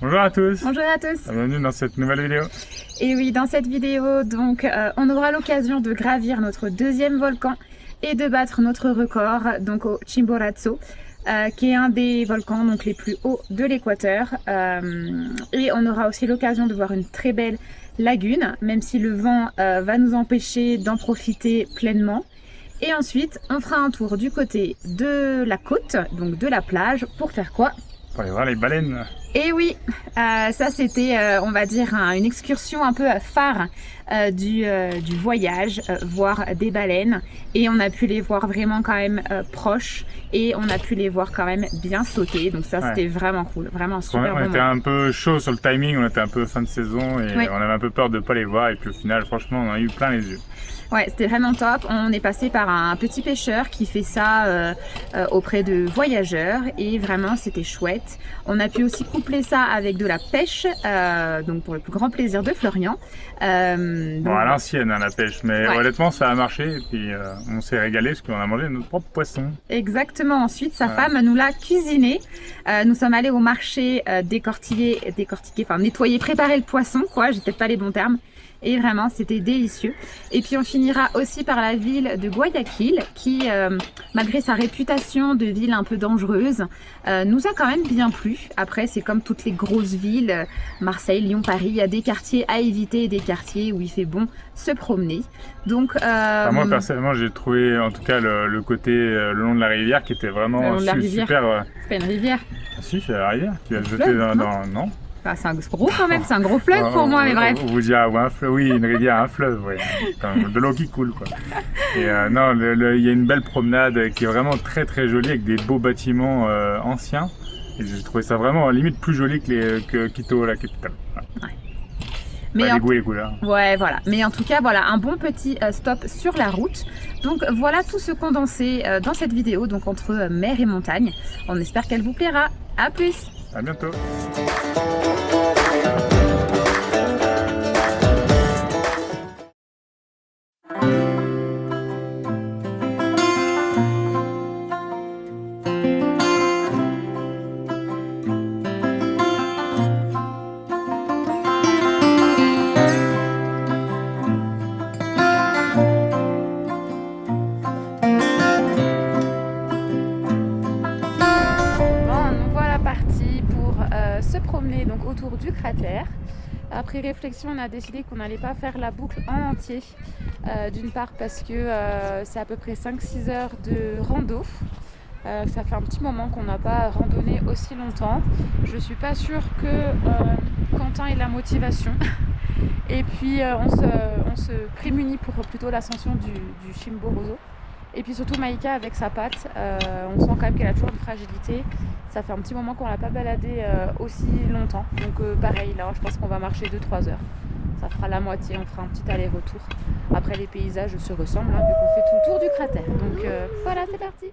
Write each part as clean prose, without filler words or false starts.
Bonjour à tous. Bonjour à tous. Bienvenue dans cette nouvelle vidéo. Et oui, dans cette vidéo, donc, on aura l'occasion de gravir notre deuxième volcan et de battre notre record, donc au Chimborazo, qui est un des volcans donc, les plus hauts de l'équateur. Et on aura aussi l'occasion de voir une très belle lagune, même si le vent va nous empêcher d'en profiter pleinement. Et ensuite, on fera un tour du côté de la côte, donc de la plage, pour faire quoi? Pour aller voir les baleines. Et oui, ça c'était, on va dire, une excursion un peu phare du voyage, voir des baleines. Et on a pu les voir vraiment quand même proches et on a pu les voir quand même bien sauter. Donc ça c'était vraiment cool, vraiment super. On était un peu chaud sur le timing, on était un peu fin de saison et on avait un peu peur de ne pas les voir. Et puis au final, franchement, on a eu plein les yeux. Ouais, c'était vraiment top. On est passé par un petit pêcheur qui fait ça auprès de voyageurs et vraiment c'était chouette. On a pu aussi coupler ça avec de la pêche, donc pour le plus grand plaisir de Florian. Bon, à l'ancienne, hein, la pêche, mais honnêtement ça a marché et puis on s'est régalé parce qu'on a mangé notre propre poisson. Exactement. Ensuite, sa femme nous l'a cuisiné. Nous sommes allés au marché nettoyer, préparer le poisson, quoi. J'ai peut-être pas les bons termes. Et vraiment, c'était délicieux. Et puis, on finira aussi par la ville de Guayaquil, qui, malgré sa réputation de ville un peu dangereuse, nous a quand même bien plu. Après, c'est comme toutes les grosses villes, Marseille, Lyon, Paris, il y a des quartiers à éviter et des quartiers où il fait bon se promener. Donc, moi, personnellement, j'ai trouvé, en tout cas, le côté le long de la rivière qui était vraiment super. C'est pas une rivière. Ah, si, c'est la rivière. Tu as jeté dans... Non. Enfin, c'est un gros quand même, c'est un gros fleuve pour moi, mais bref. Vous dites, un fleuve, oui, une rivière, un fleuve, oui. De l'eau qui coule, quoi. Et non, il y a une belle promenade qui est vraiment très très jolie avec des beaux bâtiments anciens. Et j'ai trouvé ça vraiment limite plus joli que Quito, la capitale. Voilà. Ouais. Mais les goûts et les couleurs. Ouais, voilà. Mais en tout cas, voilà, un bon petit stop sur la route. Donc voilà tout ce condensé dans cette vidéo, donc entre mer et montagne. On espère qu'elle vous plaira. À plus. À bientôt. Se promener donc autour du cratère. Après réflexion, on a décidé qu'on n'allait pas faire la boucle en entier. D'une part parce que c'est à peu près 5-6 heures de rando. Ça fait un petit moment qu'on n'a pas randonné aussi longtemps. Je suis pas sûre que Quentin ait la motivation. Et puis on se prémunit pour plutôt l'ascension du Chimborazo. Et puis surtout Maïka avec sa patte, on sent quand même qu'elle a toujours une fragilité. Ça fait un petit moment qu'on l'a pas baladée aussi longtemps. Donc pareil, là je pense qu'on va marcher 2-3 heures. Ça fera la moitié, on fera un petit aller-retour. Après les paysages se ressemblent, hein, vu qu'on fait tout le tour du cratère. Donc voilà, c'est parti.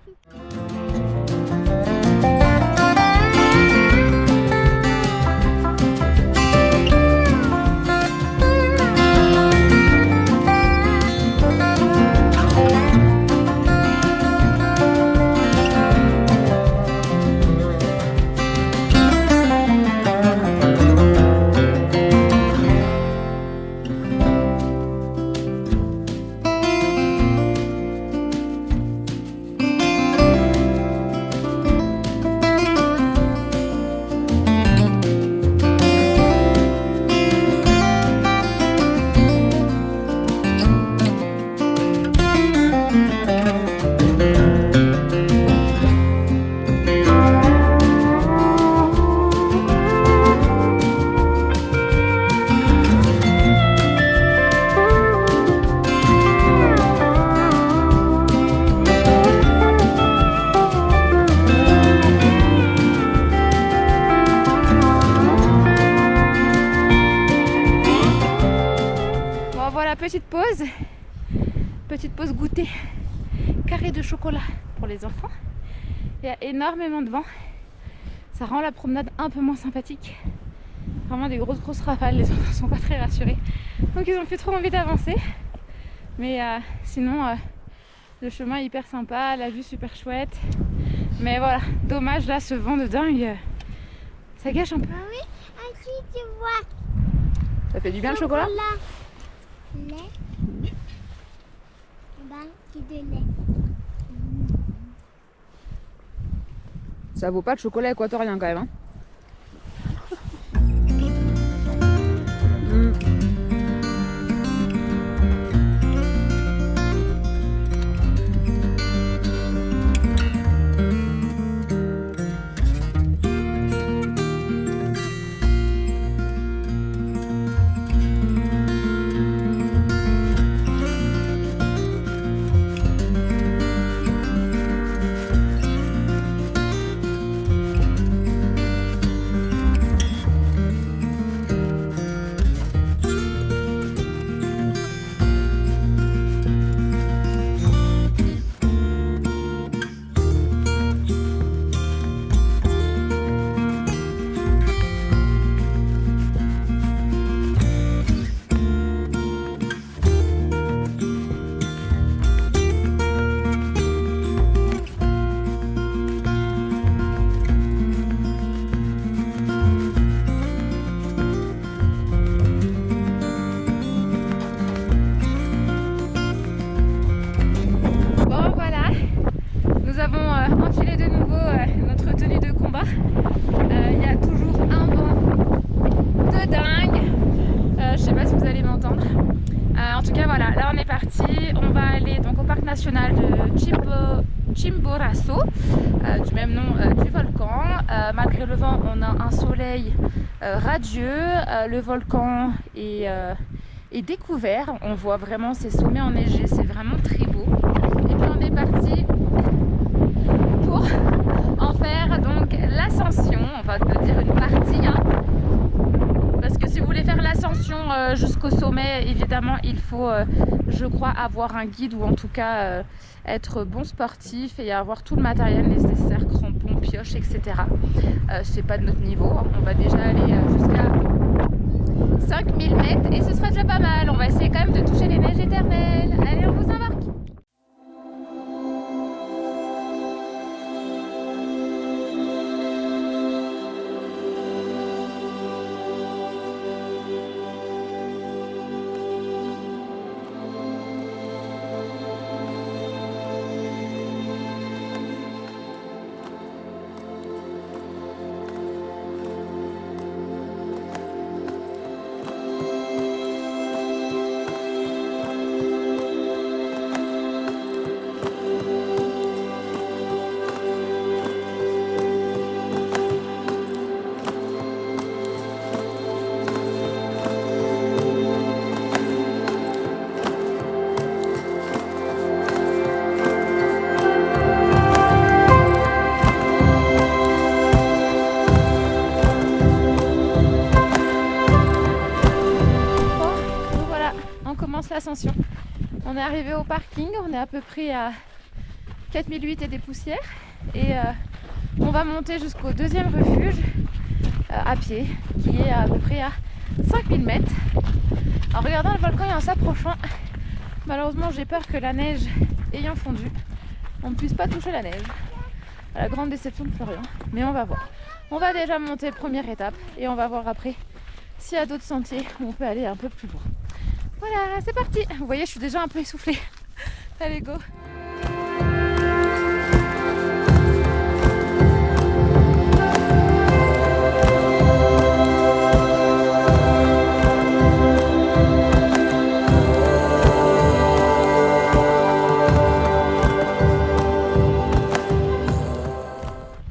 Petite pause goûter, carré de chocolat pour les enfants. Il y a énormément de vent, ça rend la promenade un peu moins sympathique. Vraiment des grosses rafales, les enfants sont pas très rassurés. Donc ils ont plus trop envie d'avancer. Mais sinon, le chemin est hyper sympa, la vue super chouette. Mais voilà, dommage là, ce vent de dingue, ça gâche un peu. Oui, Ici, tu vois. Ça fait du bien le chocolat? Lait. Qui de lait. Ça vaut pas le chocolat équatorien quand même. Hein. Enfilé de nouveau notre tenue de combat. Il y a toujours un vent de dingue. Je sais pas si vous allez m'entendre. En tout cas voilà, là on est parti. On va aller donc au parc national de Chimborazo, du même nom du volcan. Malgré le vent, on a un soleil radieux. Le volcan est découvert. On voit vraiment ces sommets enneigés. C'est vraiment très beau. Et puis on est parti pour en faire donc l'ascension, on va dire une partie, hein. Parce que si vous voulez faire l'ascension jusqu'au sommet, évidemment il faut je crois avoir un guide ou en tout cas être bon sportif et avoir tout le matériel nécessaire, crampons, pioches, etc. C'est pas de notre niveau, hein. On va déjà aller jusqu'à 5000 mètres et ce sera déjà pas mal. On va essayer quand même de toucher les neiges éternelles. Allez, on vous embarque. L'ascension. On est arrivé au parking, on est à peu près à 4008 et des poussières et on va monter jusqu'au deuxième refuge à pied qui est à peu près à 5000 mètres. En regardant le volcan et en s'approchant, malheureusement j'ai peur que la neige ayant fondu, on ne puisse pas toucher la neige. À la grande déception de Florian, mais on va voir. On va déjà monter première étape et on va voir après s'il y a d'autres sentiers où on peut aller un peu plus loin. Voilà, c'est parti. Vous voyez, je suis déjà un peu essoufflée. Allez, go.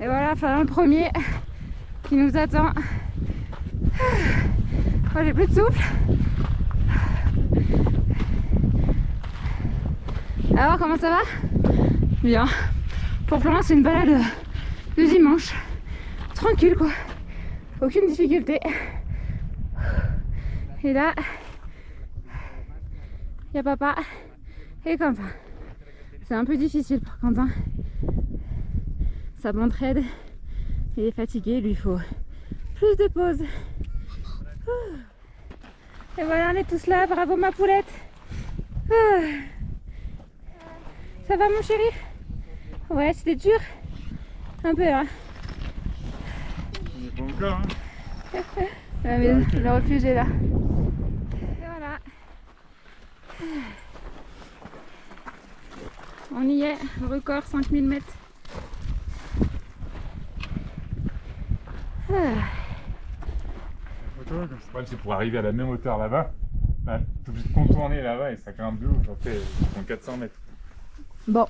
Et voilà, enfin, le premier qui nous attend. Moi, j'ai plus de souffle. Alors comment ça va? Bien. Pour Florent c'est une balade de dimanche. Tranquille quoi. Aucune difficulté. Et là, il y a papa et Quentin. C'est un peu difficile pour Quentin. Ça m'entraide. Il est fatigué, il lui faut plus de pause. Et voilà, on est tous là. Bravo ma poulette. Ça va mon chéri? Ouais, c'était dur. Un peu, hein. On est pas encore, hein. mais le refuge est là. Et voilà. On y est, record 5000 mètres. C'est pour arriver à la même hauteur là-bas. Bah, t'es obligé de contourner là-bas et ça grimpe de ouf. J'en fais 400 mètres. Bon,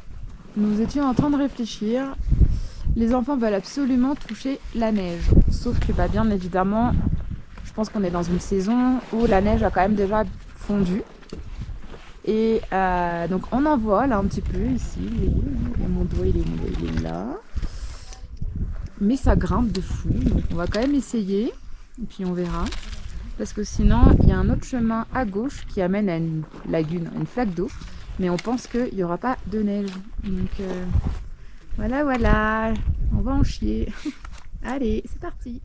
nous étions en train de réfléchir. Les enfants veulent absolument toucher la neige. Sauf que, bah, bien évidemment, je pense qu'on est dans une saison où la neige a quand même déjà fondu. Et donc on en voit là un petit peu ici. Et mon doigt il est là. Mais ça grimpe de fou. Donc on va quand même essayer. Et puis on verra. Parce que sinon, il y a un autre chemin à gauche qui amène à une lagune, une flaque d'eau. Mais on pense qu'il n'y aura pas de neige. Donc voilà. On va en chier. Allez, c'est parti.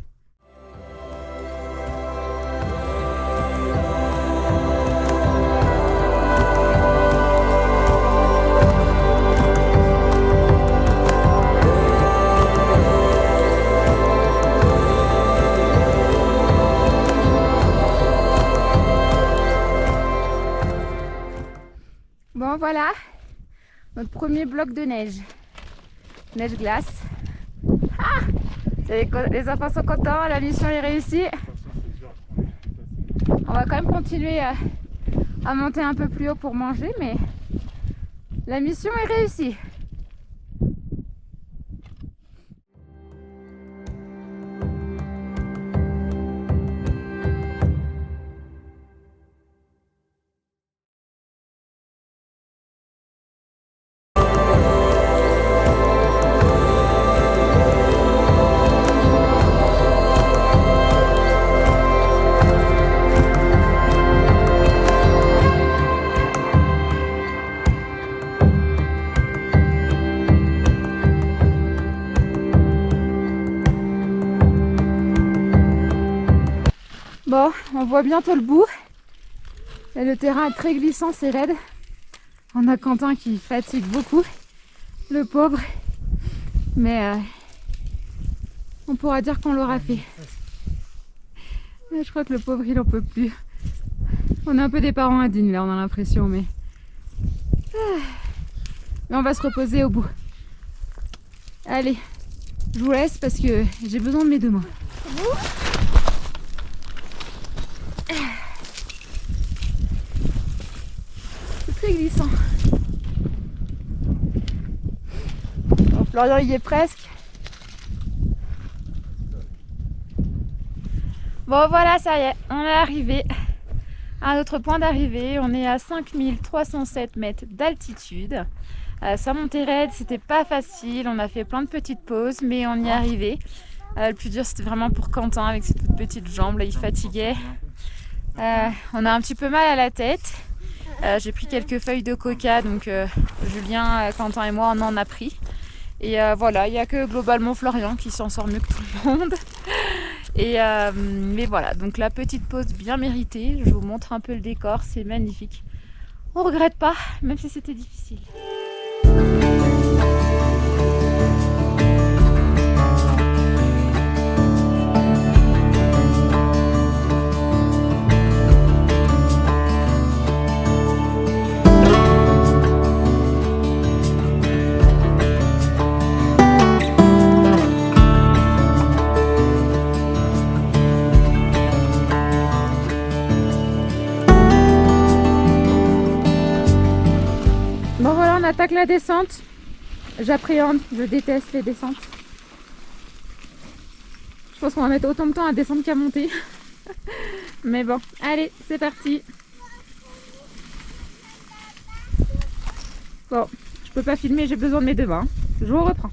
Bon voilà, notre premier bloc de neige. Neige glace. Ah, les enfants sont contents, la mission est réussie. On va quand même continuer à monter un peu plus haut pour manger, mais la mission est réussie. Bon, on voit bientôt le bout. Et le terrain est très glissant, c'est raide. On a Quentin qui fatigue beaucoup, le pauvre. Mais on pourra dire qu'on l'aura fait. Et je crois que le pauvre, il en peut plus. On est un peu des parents indignes là, on a l'impression, mais on va se reposer au bout. Allez, je vous laisse parce que j'ai besoin de mes deux mains. Très glissant. Bon, Florian y est presque. Bon voilà, ça y est, on est arrivé à notre point d'arrivée. On est à 5307 mètres d'altitude. Ça montait raide, c'était pas facile. On a fait plein de petites pauses, mais on y est arrivé. Le plus dur c'était vraiment pour Quentin avec ses toutes petites jambes, là il fatiguait. On a un petit peu mal à la tête. J'ai pris quelques feuilles de coca, donc Julien, Quentin et moi on en a pris. Et voilà, il n'y a que globalement Florian qui s'en sort mieux que tout le monde. Et mais voilà, donc la petite pause bien méritée. Je vous montre un peu le décor, c'est magnifique. On regrette pas, même si c'était difficile. Bon voilà, on attaque la descente. J'appréhende, je déteste les descentes. Je pense qu'on va mettre autant de temps à descendre qu'à monter. Mais bon, allez, c'est parti. Bon, je peux pas filmer, j'ai besoin de mes deux mains. Je vous reprends.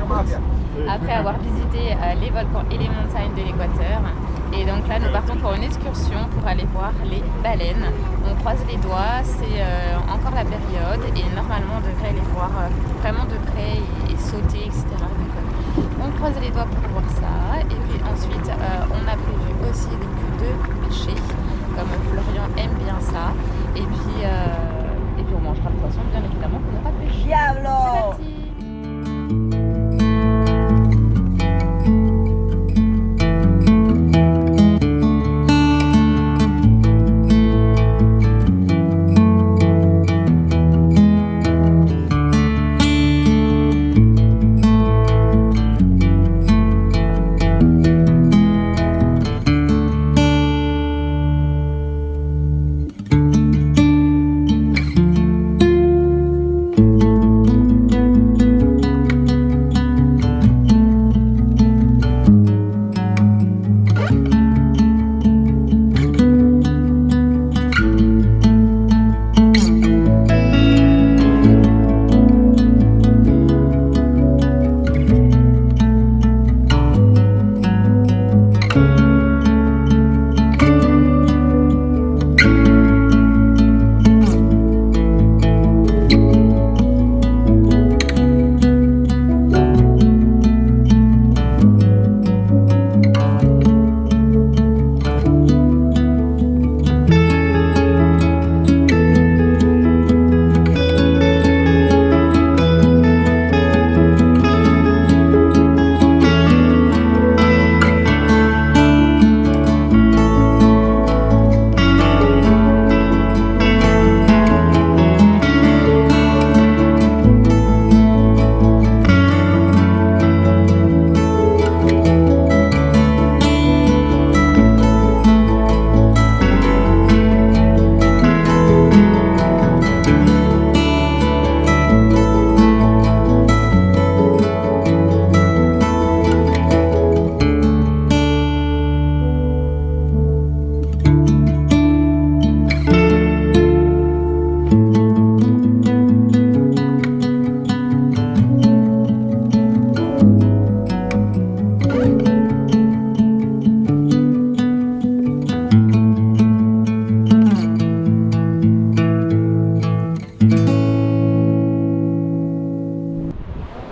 route après avoir visité les volcans et les montagnes de l'Équateur. Et donc là, nous partons pour une excursion pour aller voir les baleines. On croise les doigts, c'est encore la période et normalement on devrait les voir vraiment de près et sauter, etc. Donc, on croise les doigts pour voir ça. Et puis ensuite, on a prévu aussi donc, de pêcher, comme Florian aime bien ça. Et puis on mangera le poisson, bien évidemment, qu'on n'aura pêché. Diablo! C'est parti!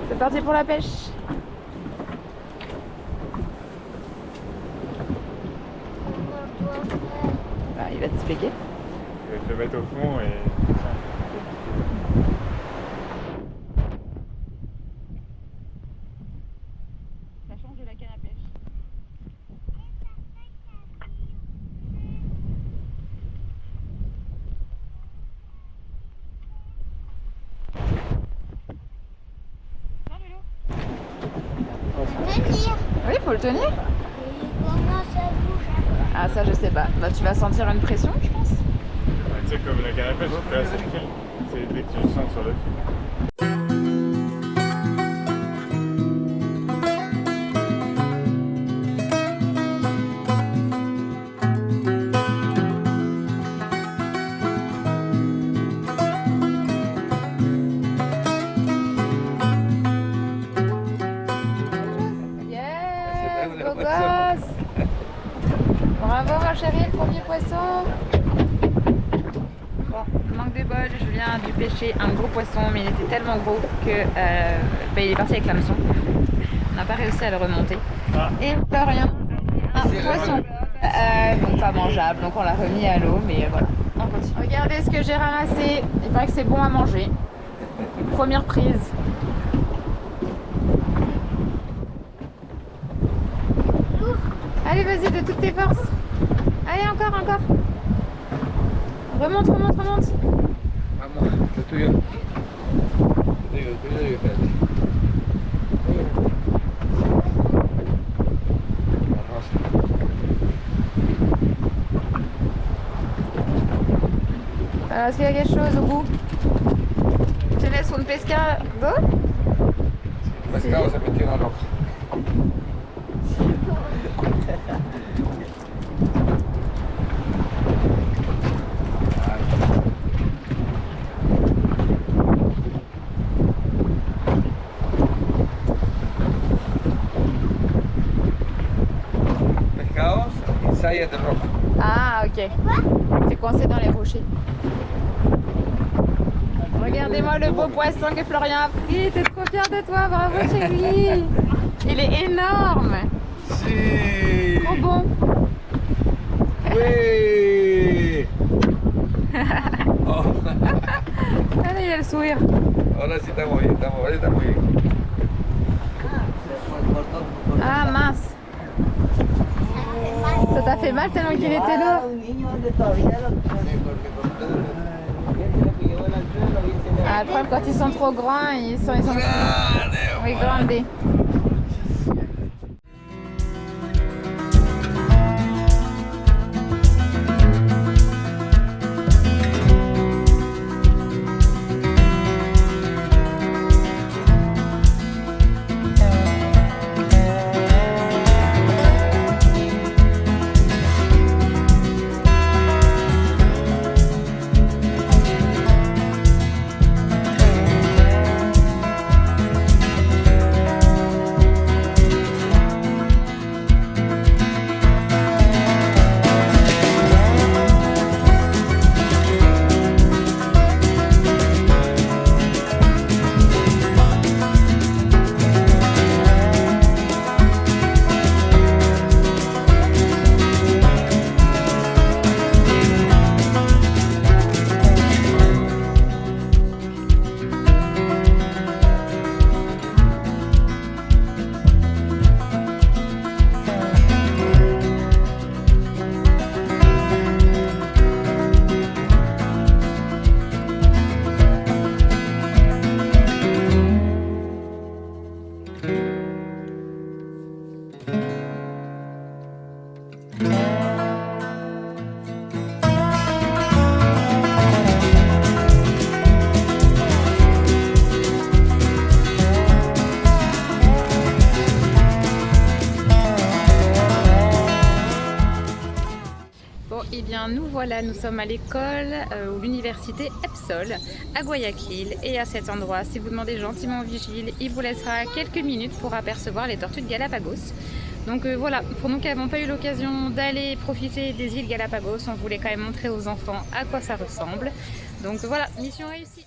C'est parti pour la pêche. Bah, il va t'expliquer. Je vais te mettre au fond et... Ça change de la canne à pêche. Oui, faut le tenir. Et comment ça bouge après? Ah, ça, je sais pas. Bah, tu vas sentir une pression, je pense. Tu sais, comme la canne à pêche, tu fais assez de fil. C'est dès que tu le sens sur le fil. Yes, beau gosse. Bravo ma chérie, le premier poisson. Bon, manque de bol, Julien a dû pêcher un gros poisson, mais il était tellement gros que il est parti avec l'hameçon. On n'a pas réussi à le remonter. Ah. Et Florian, un poisson donc pas mangeable, donc on l'a remis à l'eau, mais voilà, on continue. Regardez ce que j'ai ramassé, il paraît que c'est bon à manger. Première prise. Allez, vas-y, de toutes tes forces. Allez, encore, encore. Remonte, remonte, remonte. Vamos, lo tuyo. Lo tuyo, espérate. La rosa. Alors, est-ce qu'il y a quelque chose au bout? ¿Tienes un pescado? Pescado se metió en la roca. est roja. Ah, ok. C'est coincé dans les rochers. Regardez-moi le beau poisson que Florian a pris. T'es trop fière de toi, bravo chérie. Il est énorme. Si. Trop bon. Oui. Oh. Allez, il a le sourire. Ahora sí estamos bien, estamos bien. Ah mince. Ça t'a fait mal tellement qu'il était lourd. Ah, le problème, quand ils sont trop grands, ils sont oui, grandés. Eh bien nous voilà, nous sommes à l'école ou l'université Epsol à Guayaquil, et à cet endroit, si vous demandez gentiment au vigile, il vous laissera quelques minutes pour apercevoir les tortues de Galapagos. Donc voilà, pour nous qui n'avons pas eu l'occasion d'aller profiter des îles Galapagos, on voulait quand même montrer aux enfants à quoi ça ressemble. Donc voilà, mission réussie.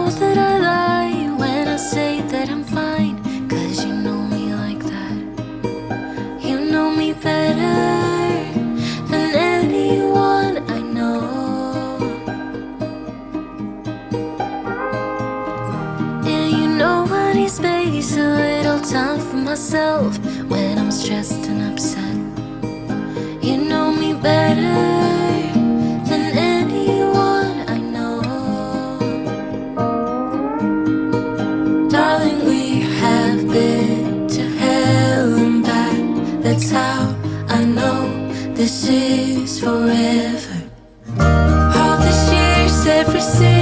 knows that I lie when I say that I'm fine, 'cause you know me like that. You know me better than anyone I know. Yeah, you know I need space, a little time for myself when I'm stressed and upset. You know me better than anyone I know. Darling, we have been to hell and back. That's how I know this is forever. All these years, every single